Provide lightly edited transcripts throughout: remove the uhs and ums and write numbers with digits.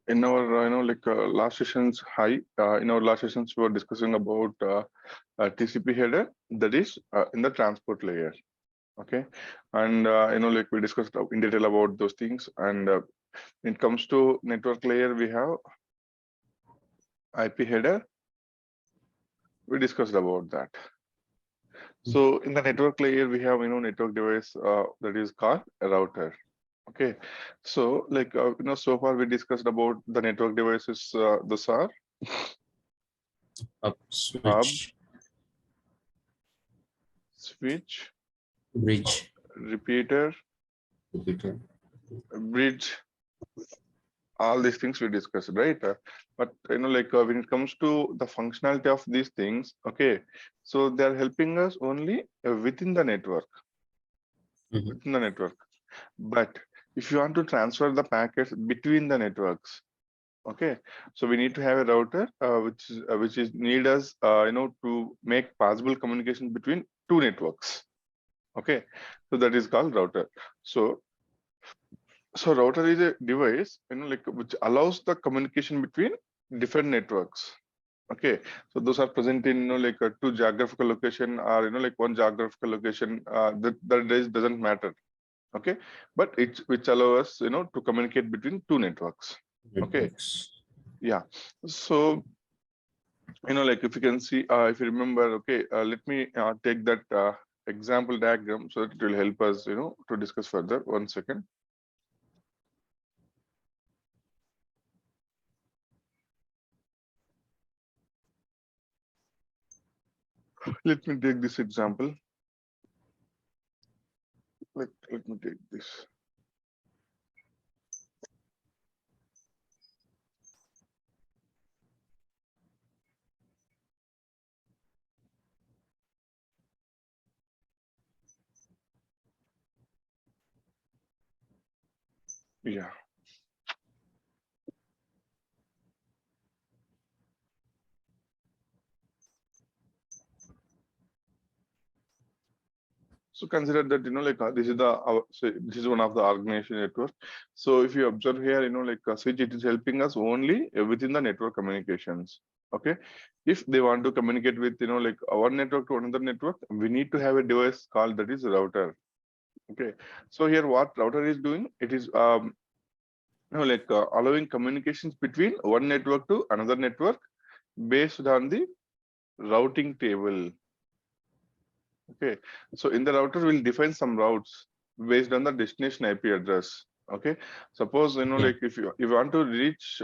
in our last sessions in our last sessions we were discussing about TCP header, that is in the transport layer. Okay, and we discussed in detail about those things. And when it comes to network layer, we have IP header. We discussed about that. So in the network layer, we have network device that is called a router. Okay, so so far we discussed about the network devices. Those are hub, Switch, switch, bridge, repeater, repeater. bridge. All these things we discussed, right? But when it comes to the functionality of these things, okay, so they are helping us only within the network, within the network. But if you want to transfer the packets between the networks, okay, so we need to have a router which is need us to make possible communication between two networks. Okay, so that is called router. So router is a device which allows the communication between different networks. Okay, so those are present in two geographical location, or one geographical location. That doesn't matter. Okay, but it's which allow us to communicate between two networks. Okay, yeah. So if you can see, if you remember, okay, let me take that example diagram so that it will help us to discuss further. 1 second. Let me take this example. Let me take this. Yeah. So consider that this is this is one of the organization network. So if you observe here, switch, it is helping us only within the network communications. Okay, if they want to communicate with our network to another network, we need to have a device called that is router. Okay, so here what router is doing, it is allowing communications between one network to another network based on the routing table. Okay, so in the router, we'll define some routes based on the destination IP address. Okay, suppose if you want to reach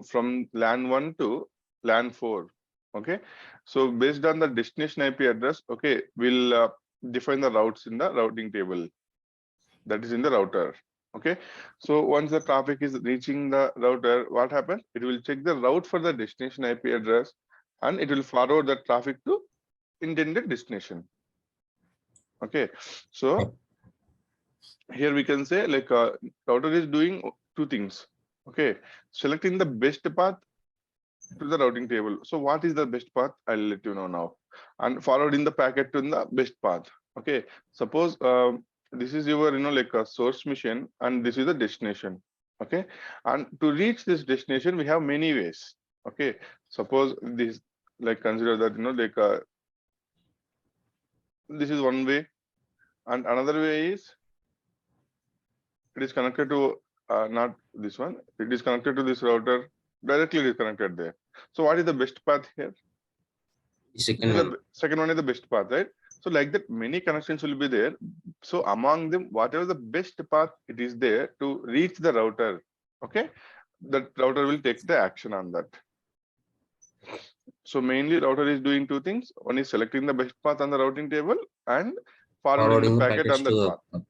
from LAN 1 to LAN 4. Okay, so based on the destination IP address, okay, we'll define the routes in the routing table that is in the router. Okay, so once the traffic is reaching the router, what happens? It will check the route for the destination IP address, and it will forward the traffic to intended destination. Okay, so here we can say router is doing two things. Okay, selecting the best path to the routing table. So what is the best path? I'll let you know now. And forwarding the packet to the best path. Okay, suppose this is your a source mission, and this is the destination. Okay, and to reach this destination we have many ways. Okay, suppose this, consider that this is one way, and another way is it is connected to not this one, it is connected to this router, directly it is connected there. So what is the best path here? Second one. The second one is the best path, right? So like that, many connections will be there. So among them, whatever the best path it is there to reach the router, okay, that router will take the action on that. So mainly router is doing two things. One is selecting the best path on the routing table and forwarding the packet on that path.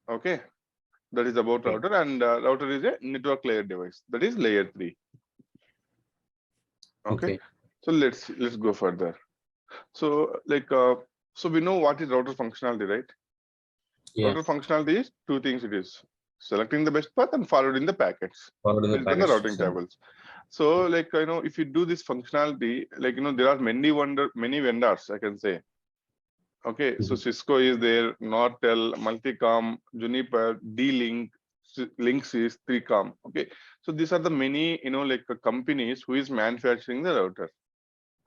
Okay, that is about router. And router is a network layer device, that is layer 3. Okay, so let's go further. So so we know what is router functionality, right? Router functionality is two things. It is selecting the best path and forwarding the packets based on the routing tables. So if you do this functionality, there are many vendors, I can say. Okay, so Cisco is there, Nortel, Multicom, Juniper, D-Link, Links is 3Com. Okay, so these are the many like companies who is manufacturing the router.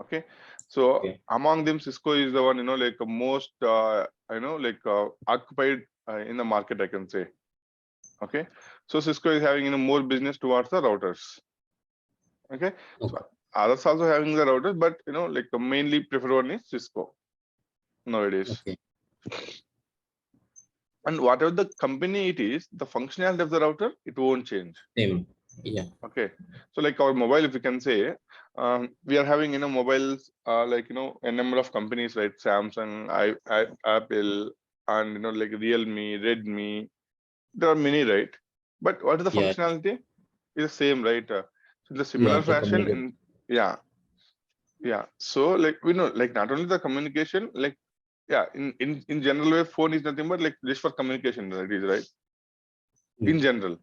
Okay, so Okay. among them Cisco is the one like most like occupied in the market, I can say. Okay, so Cisco is having more business towards the routers. Okay, so Okay. others also having the routers, but like the mainly preferred one is Cisco nowadays. Okay. And whatever the company it is, the functionality of the router, it won't change. Same. Yeah. Okay, so like our mobile, if you can say, we are having mobiles like a number of companies, right? Samsung, Apple, and like Realme, Redmi. There are many, right? But what is the Yeah. functionality? Is the same, right? So in the You similar have to fashion, communicate. in yeah, yeah. So like we know, like not only the communication, like yeah, in general way, phone is nothing but like just for communication, that is right. In Mm. general,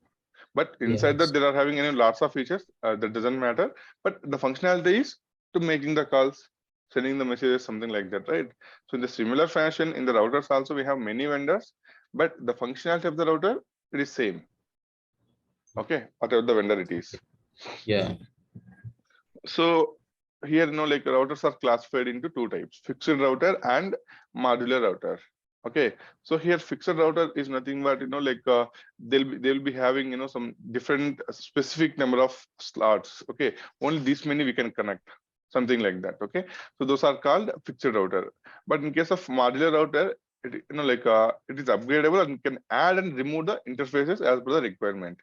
but inside that Yes. there are having lots of features that doesn't matter, but the functionality is to making the calls, sending the messages, something like that, right? So in the similar fashion, in the routers also we have many vendors, but the functionality of the router, it is same. Okay, whatever the vendor it is. Yeah. So here like routers are classified into two types: fixed router and modular router. Okay, so here fixed router is nothing but like they'll be having some different specific number of slots. Okay, only this many we can connect, something like that. Okay, so those are called fixed router. But in case of modular router, it like it is upgradable and can add and remove the interfaces as per the requirement.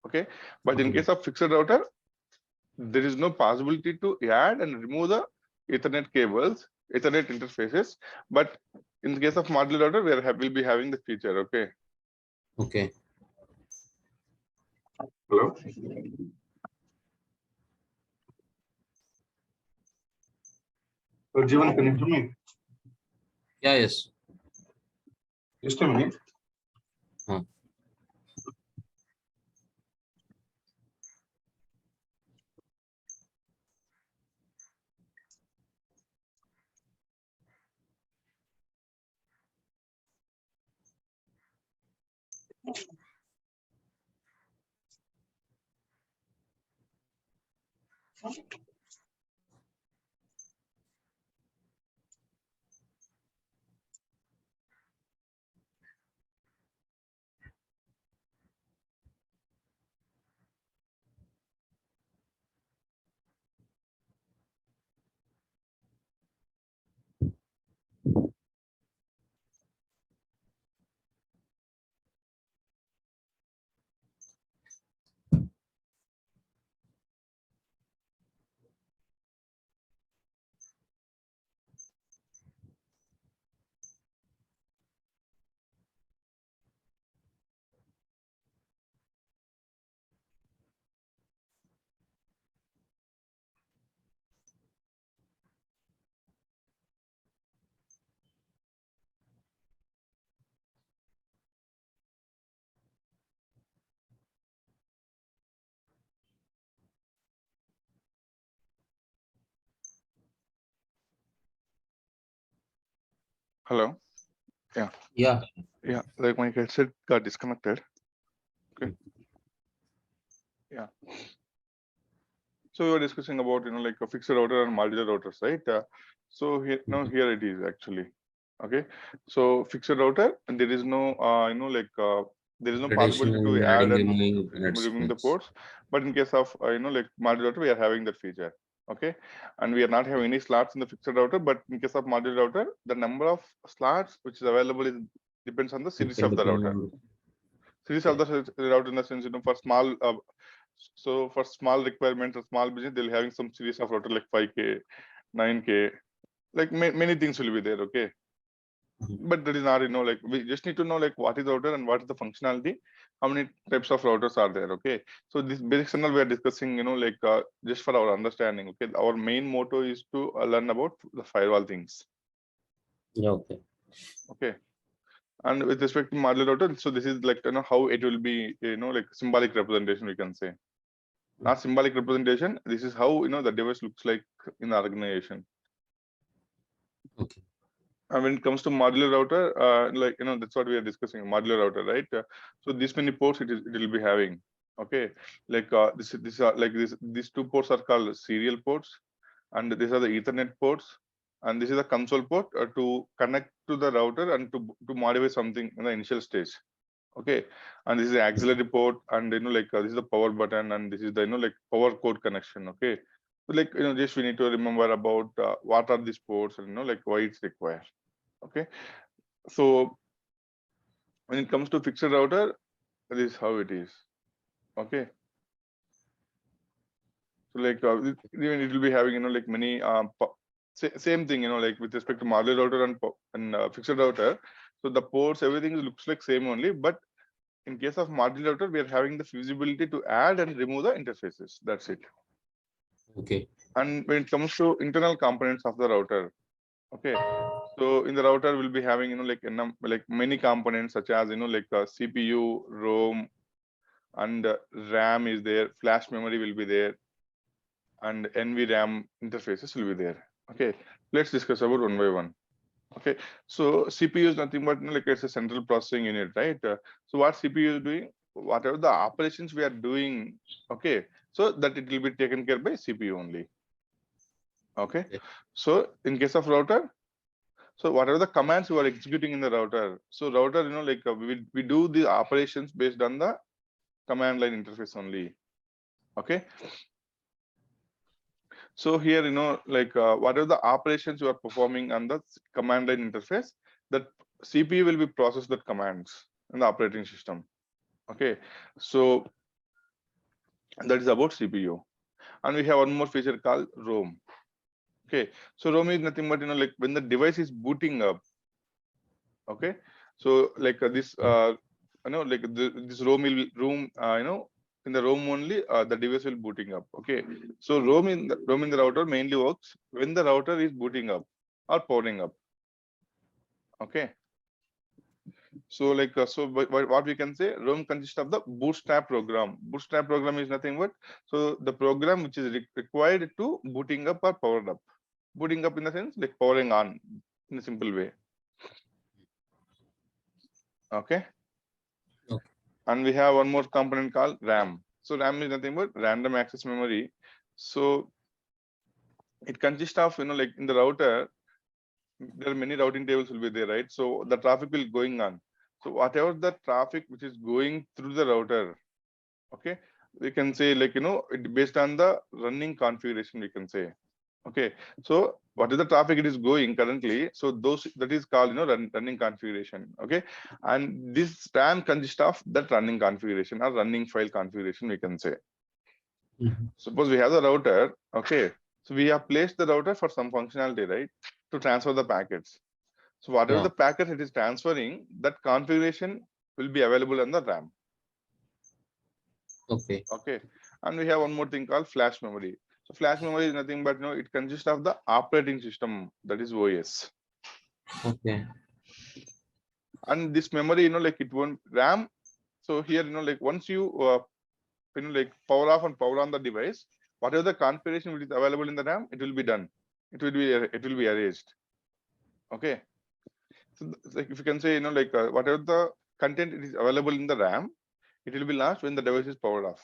Okay, but in Okay. case of fixed router, there is no possibility to add and remove the Ethernet cables, Ethernet interfaces. But in the case of modular router, will be having the feature. Okay. Okay. Hello. Jivan, can you hear me? Yeah. Yes. Just a minute. Huh. Hello. Yeah. Yeah. Yeah. Like my headset got disconnected. Okay. Mm. Yeah. So we were discussing about like a fixed router and modular routers, right? So here now Mhm. here it is actually. Okay. So fixed router, and there is no like there is no Gradation possibility to and add adding, and removing removing the networks. ports. But in case of like modular router, we are having that feature. Okay, and we are not having any slots in the fixed router. But in case of modular router, the number of slots which is available is depends on the It series can of the depend router. on. Series of Okay. the router in the sense, for small so for small requirements or small business, they'll having some series of router like 5K, 9K, like many things will be there. Okay, Mhm. but that is not like we just need to know like what is router and what is the functionality, how many types of routers are there. Okay, so this basic channel we are discussing like just for our understanding. Okay, our main motto is to learn about the firewall things. Yeah. Okay. Okay, and with respect to modular router, so this is like how it will be like symbolic representation, we can say. Not symbolic representation, this is how the device looks like in the organization. Okay. And when it comes to modular router, like that's what we are discussing, modular router, right? So this many ports it will be having. Okay, like this are like this these two ports are called serial ports, and these are the Ethernet ports, and this is a console port to connect to the router and to modify something in the initial stage. Okay, and this is the auxiliary port, and like this is the power button, and this is the like power code connection. Okay, so like just we need to remember about what are these ports and like why it's required. Okay, so when it comes to fixed router, this is how it is. Okay, so like even it will be having like many same thing like with respect to modular router and fixed router. So the ports everything looks like same only, but in case of modular router, we are having the feasibility to add and remove the interfaces. That's it. Okay. And when it comes to internal components of the router, okay, so in the router we'll be having like like many components such as like CPU, ROM, and RAM is there, flash memory will be there, and NVRAM interfaces will be there. Okay, let's discuss about one by one. Okay, so CPU is nothing but like it's a central processing unit, right? So what CPU is doing, whatever the operations we are doing, okay, so that it will be taken care by CPU only. Okay, Okay. so in case of router, so whatever the commands you are executing in the router, so router like we do the operations based on the command line interface only. Okay, so here like whatever the operations you are performing on the command line interface, that CPU will be process the commands in the operating system. Okay, so that is about CPU. And we have one more feature called ROM. Okay, so ROM is nothing but like when the device is booting up. Okay, so like this like this ROM will room in the ROM only the device will booting up. Okay, so ROM in the router mainly works when the router is booting up or powering up. Okay, so like what we can say, ROM consists of the bootstrap program. Bootstrap program is nothing but so the program which is required to booting up or powered up. Booting up in the sense like powering on in a simple way. Okay, Okay. and we have one more component called RAM. So RAM is nothing but random access memory. So it consists of like in the router there are many routing tables will be there, right? So the traffic will going on. So whatever the traffic which is going through the router, okay, we can say like it based on the running configuration we can say. Okay, so what is the traffic it is going currently? So those that is called running configuration. Okay, and this RAM consists of that running configuration or running file configuration we can say. Mhm. Suppose we have the router. Okay, so we have placed the router for some functionality, right, to transfer the packets. So whatever Yeah. the packet it is transferring, that configuration will be available on the RAM. Okay. Okay, and we have one more thing called flash memory. So flash memory is nothing but it consists of the operating system, that is OS. Okay. And this memory like it won't RAM. So here like once you like power off and power on the device, whatever the configuration which is available in the RAM, it will be done. It will be erased. Okay, so like if you can say like whatever the content it is available in the RAM, it will be lost when the device is powered off.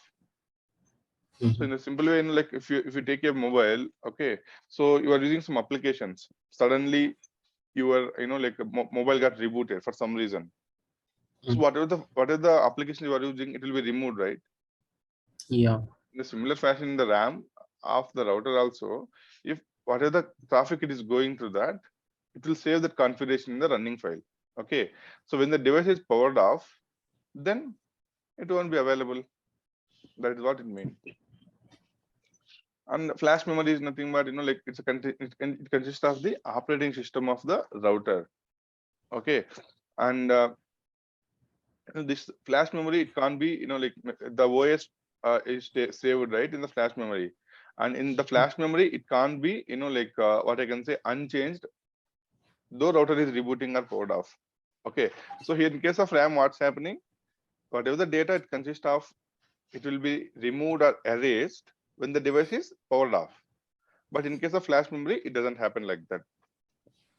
So Mhm. in a simple way, like if you take your mobile, okay, so you are using some applications. Suddenly, your like mobile got rebooted for some reason. So Mm. whatever the application you are using, it will be removed, right? Yeah. In a similar fashion, in the RAM of the router also, if whatever the traffic it is going through that, it will save that configuration in the running file. Okay, so when the device is powered off, then it won't be available. That is what it means. And flash memory is nothing but like it consists of the operating system of the router. Okay, and this flash memory it can't be like the OS is saved right in the flash memory, and in the flash memory it can't be like what I can say unchanged though router is rebooting or powered off. Okay, so here in case of RAM, what's happening? Whatever the data it consists of, it will be removed or erased when the device is powered off. But in case of flash memory, it doesn't happen like that.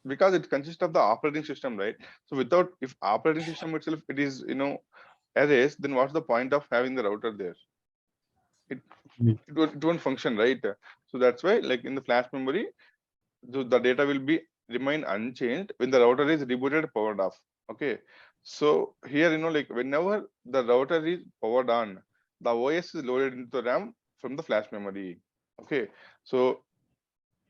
because it consists of the operating system, right? So without, if operating system itself it is erased, then what's the point of having the router there? It Mm. it won't function, right? So that's why, like in the flash memory, the data will be remain unchanged when the router is rebooted, powered off. Okay, so here like whenever the router is powered on, the OS is loaded into the RAM from the flash memory. Okay, so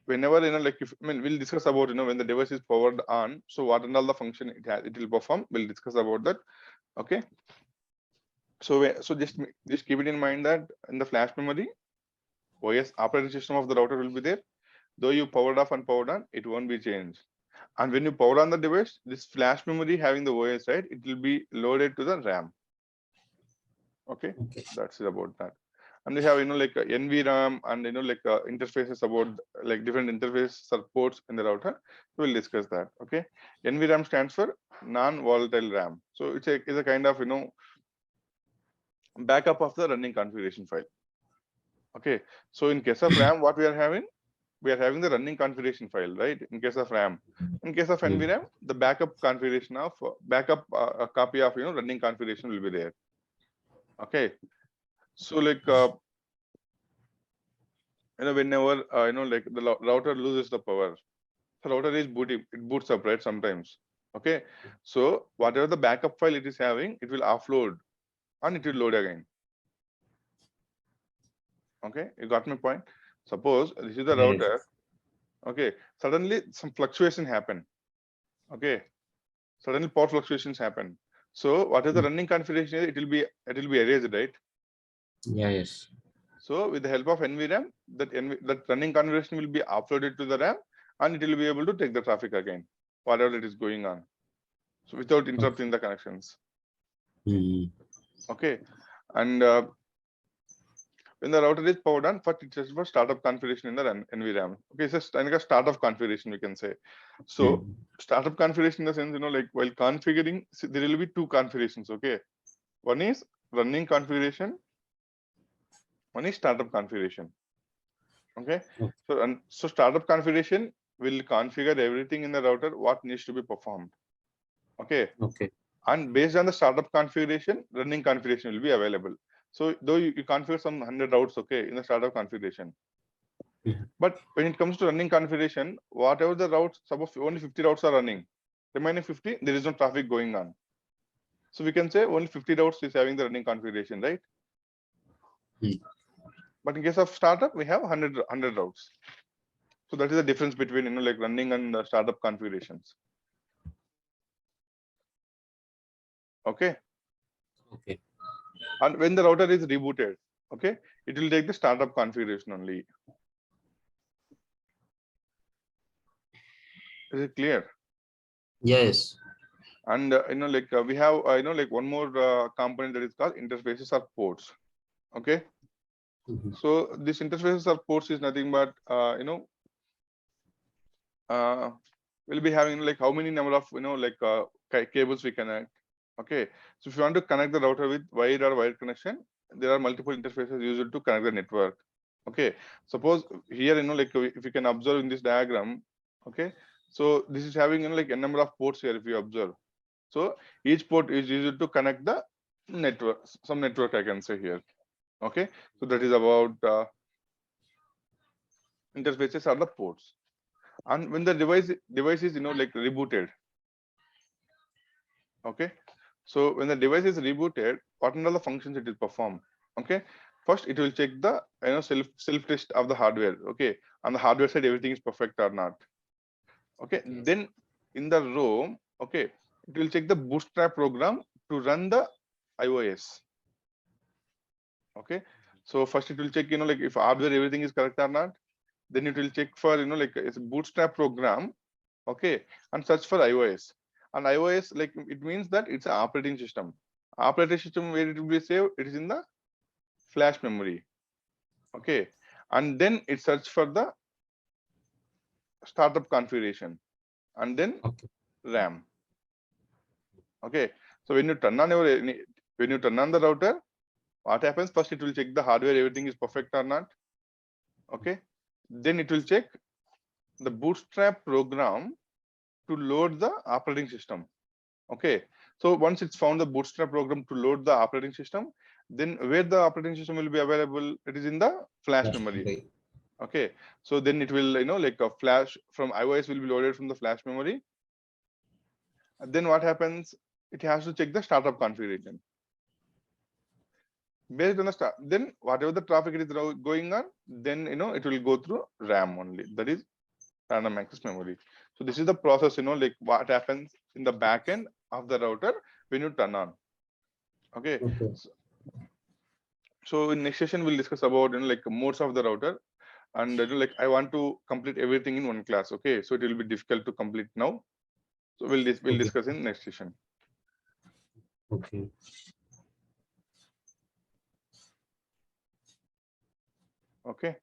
whenever like if, I mean, we'll discuss about when the device is powered on, so what and all the function it has, it will perform. We'll discuss about that. Okay, so so just keep it in mind that in the flash memory, OS operating system of the router will be there. Though you powered off and powered on, it won't be changed. And when you power on the device, this flash memory having the OS, right, it will be loaded to the RAM. Okay, Okay. that's it about that. And we have like NVRAM and like interfaces about like different interface supports in the router. We'll discuss that. Okay, NVRAM stands for non-volatile RAM. So it's a kind of backup of the running configuration file. Okay, so in case of RAM, what we are having? We are having the running configuration file, right? In case of RAM. In case of Mm. NVRAM, the backup configuration of backup a copy of running configuration will be there. Okay, so like whenever like the router loses the power, the router is booting, it boots up, right? Sometimes. Okay, so whatever the backup file it is having, it will offload and it will load again. Okay, you got my point? Suppose this is the Yes. router. Okay, suddenly some fluctuation happen. Okay, suddenly power fluctuations happen. So what is the Mm. running configuration? It will be erased, right? Yeah, yes. So with the help of NVRAM, that running configuration will be uploaded to the RAM, and it will be able to take the traffic again, whatever it is going on. So without interrupting Okay. the connections. Mm. Okay, and when the router is powered on, first it says for startup configuration in the NVRAM. Okay, it's just like a startup configuration we can say. So Mm. startup configuration in the sense, like while configuring, there will be two configurations. Okay, one is running configuration, one is startup configuration. Okay, Okay. so startup configuration will configure everything in the router what needs to be performed. Okay, Okay. and based on the startup configuration, running configuration will be available. So though you configure some 100 routes, okay, in the startup configuration, Mm. but when it comes to running configuration, whatever the routes, suppose only 50 routes are running, remaining 50 there is no traffic going on. So we can say only 50 routes is having the running configuration, right? Mm. But in case of startup, we have 100 routes. So that is the difference between like running and startup configurations. Okay, Okay. and when the router is rebooted, okay, it will take the startup configuration only. Is it clear? Yes. And like we have like one more component that is called interfaces or ports. Okay, Mhm. so this interfaces or ports is nothing but uh, we'll be having like how many number of like cables we connect. Okay, so if you want to connect the router with wired or wired connection, there are multiple interfaces used to connect the network. Okay, suppose here like if you can observe in this diagram. Okay, so this is having like a number of ports here if you observe. So each port is used to connect the network, some network I can say here. Okay, so that is about interfaces are the ports. And when the device is like rebooted. Okay, so when the device is rebooted, what are the functions it will perform? Okay, first it will check the self test of the hardware. Okay, on the hardware side everything is perfect or not. Okay, Okay. then in the ROM, okay, it will check the bootstrap program to run the iOS. Okay, so first it will check like if hardware everything is correct or not. Then it will check for like it's a bootstrap program. Okay, and search for iOS. And iOS, like it means that it's an operating system. Operating system where it will be saved, it is in the flash memory. Okay, and then it search for the startup configuration and then Okay. RAM. Okay, so when you turn on when you turn on the router, what happens? First it will check the hardware everything is perfect or not. Okay, then it will check the bootstrap program to load the operating system. Okay, so once it's found the bootstrap program to load the operating system, then where the operating system will be available, it is in the flash memory. Right. Okay, so then it will, like a flash from iOS will be loaded from the flash memory. And then what happens, it has to check the startup configuration. Based on the start, then whatever the traffic it is going on, then it will go through RAM only, that is random access memory. So this is the process, like what happens in the back end of the router when you turn on. Okay, Okay. so in next session we'll discuss about like modes of the router, and like I want to complete everything in one class. Okay, so it will be difficult to complete now, so we'll Okay. discuss in next session. Okay. Okay.